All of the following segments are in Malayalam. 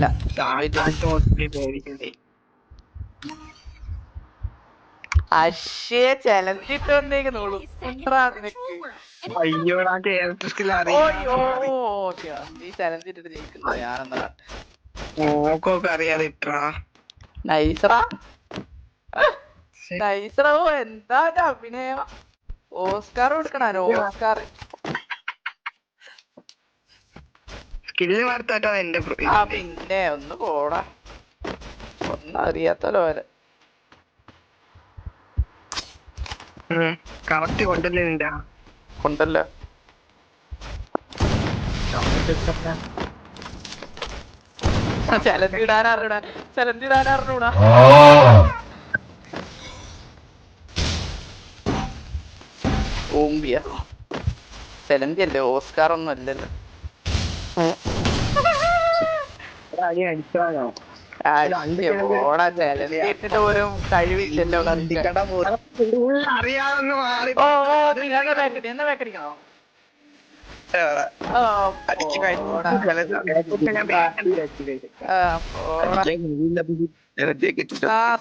അല്ല അശ്ശേ ചലഞ്ചിട്ട് വന്നേക്കുന്നോളൂ നീ ചലഞ്ചിട്ടിട്ട് ജയിക്കുന്നത് ഞാനെന്നാ അറിയാതെ ഇട്ടാ നൈസറാ നൈസറോ എന്താ അഭിനയം ഓസ്കാർ കൊടുക്കണോ ഓസ്കാർ സ്കില്ല് വാർത്താട്ടോ എന്റെ ആ പിന്നെ ഒന്ന് പോടാ ഒന്നും അറിയാത്തല്ലോ വരെ കറക്റ്റ് കൊണ്ടല്ലേ നിന്റെ കൊണ്ടല്ലോ ചലഞ്ചിടാനറിഞ്ഞൂടാ ഓമ്പിയ ചലഞ്ച് അല്ലേ ഓസ്കാർ ഒന്നും അല്ലല്ലോ ഓടാ ചലഞ്ചിട്ടിട്ട് പോലും കഴിവില്ലല്ലോ എന്നാ ബാക്കടിക്കണോ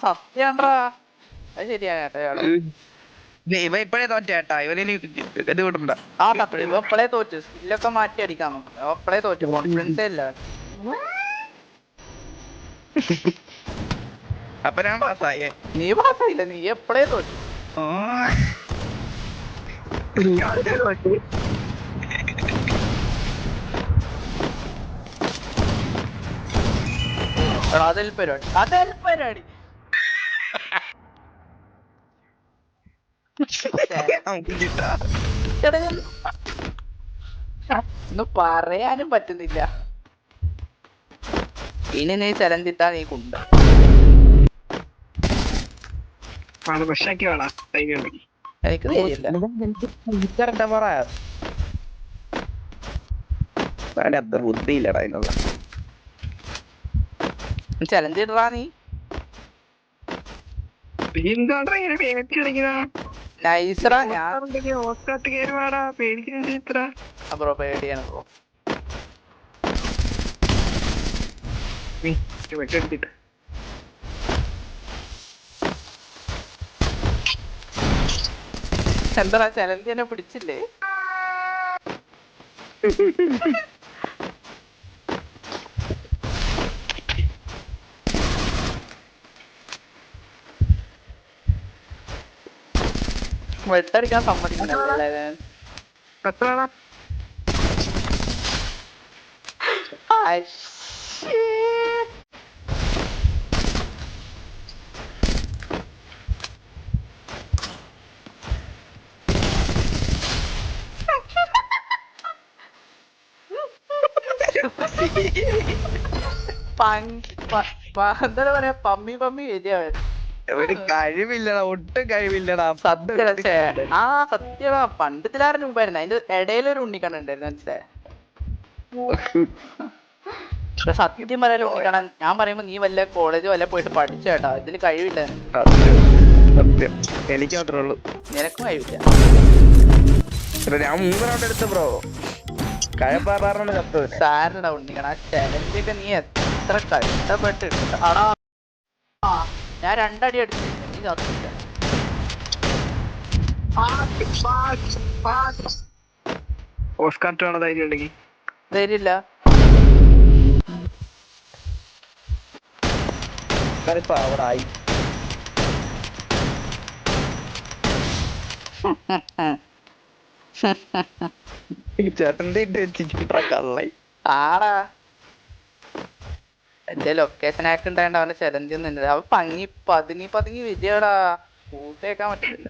സത്യണ്ടാ അത് ശരിയാ ഇവ ഇപ്പഴേ തോറ്റേട്ടാ ഇവന് ഇത് വിടണ്ട ഇപ്പളേ തോറ്റു സ്കില്ലൊക്കെ മാറ്റി അടിക്കാൻ ഇപ്പളേ തോറ്റു കോൺഫിഡൻസേ ഇല്ല അപ്പൊ ഞാൻ പാസ്സായേ നീ പാസ്സായില്ല നീ എപ്പളേ തോറ്റു അതിൽ പരിപാടി ഒന്നും പറയാനും പറ്റുന്നില്ല ഇനി നീ ചലഞ്ചിട്ടാ നീ കൊണ്ട് എനിക്ക് അത്ര ബുദ്ധിയില്ലടാ അതിനുള്ള ചലഞ്ച് ഇടറാ നീ നൈസറാ ഞാൻ ബ്രോ പേടിയാണ് ബ്രോ എന്താ ചലഞ്ച് എന്നെ പിടിച്ചില്ലേ വെട്ടടിക്കാൻ സമ്മതിക്കുന്നല്ലേ എന്താ പറയാ പമ്മി വരികയാണ് ഒരു കഴിവില്ലടാ ഒട്ടും കഴിവില്ലടാ ആ സത്യമാ പണ്ടത്തിലാരുടെ മുമ്പായിരുന്നു അതിന്റെ ഇടയിലൊരു ഉണ്ണിക്കണ്ണുണ്ടായിരുന്നു മനസ്സിലായ സത്യം പറയാൻ ഉണ്ണിക്കണ്ണൻ ഞാൻ പറയുമ്പോ നീ വല്ല കോളേജ് വല്ല പോയിട്ട് പഠിച്ചു കേട്ടാ ഇതില് കഴിവില്ല സത്യം എനിക്ക് മാത്രമേ ഉള്ളൂ നിനക്കും കഴിവില്ല ഞാൻ 3 റൗണ്ട് എടുത്ത ബ്രോ കഴപ്പാറാണ് ചത്തത് സാരടാ ഉണ്ണിക്കണ ചലഞ്ചൊക്കെ നീ എത്ര കഷ്ടപ്പെട്ട് ആടാ ഞാൻ 2 അടി അടിച്ചു നീ ചത്തില്ല ഓസ്കാർ ധൈര്യം ഉണ്ടെങ്കിൽ ധൈര്യമില്ല അവിടായി ചേട്ടന്റെ ഇട്ട് വെച്ചിട്ടാ കള്ളായി ആടാ എന്റെ ലൊക്കേഷൻ ആക്ക് ഉണ്ടായോണ്ട് അവന്റെ ചലഞ്ച് ഒന്നും അവൻ പതുങ്ങി വിജയടാ കൂട്ടേക്കാൻ പറ്റില്ല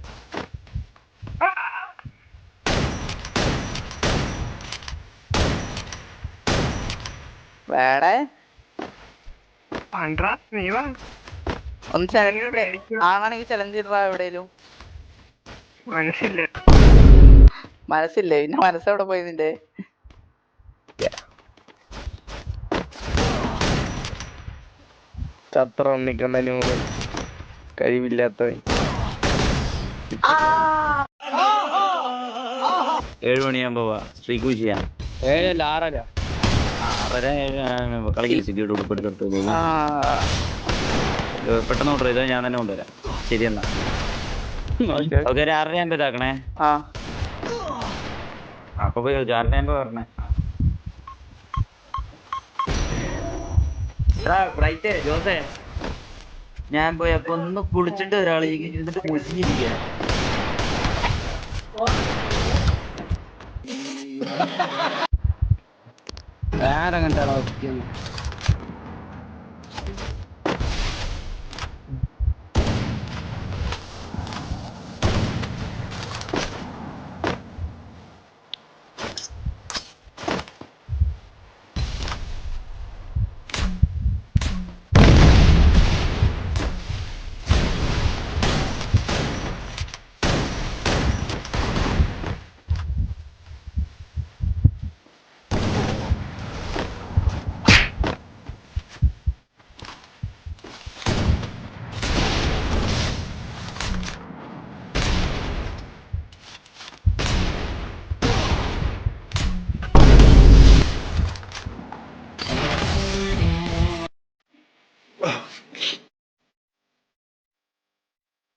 വേണേ ഒന്ന് ചലഞ്ച് ആണെങ്കിൽ ചലഞ്ച് ഇടാ എവിടെയും മനസ്സില്ലേ പിന്നെ മനസ്സെവിടെ പോയി നിന്റെ ചത്ര ഉണ്ണിക്കണ്ണന് കഴിവില്ലാത്തവൻ 7 മണിയാകുമ്പോ ശ്രീകുശിയാ 7 അല്ല 6 അല്ല കളിക്കില്ല സിറ്റിയുടെ ഉൾപ്പെടുത്തെടുത്ത് പോകും. പെട്ടെന്ന് ഓർഡർ ചെയ്താൽ ഞാൻ തന്നെ കൊണ്ടുവരാം. ശരി എന്നാ ഓക്കെ. ഒരു 6:50 ഇതാക്കണേ. അപ്പൊ പോയി 6:50 പറഞ്ഞേ. ബ്രൈറ്റേ ജോസേ, ഞാൻ പോയി അപ്പൊ ഒന്ന് കുളിച്ചിട്ട് ഒരാൾ ഇരുന്നിട്ട് മുഷിഞ്ഞിരിക്കുക. ആരങ്ങട്ടാണോ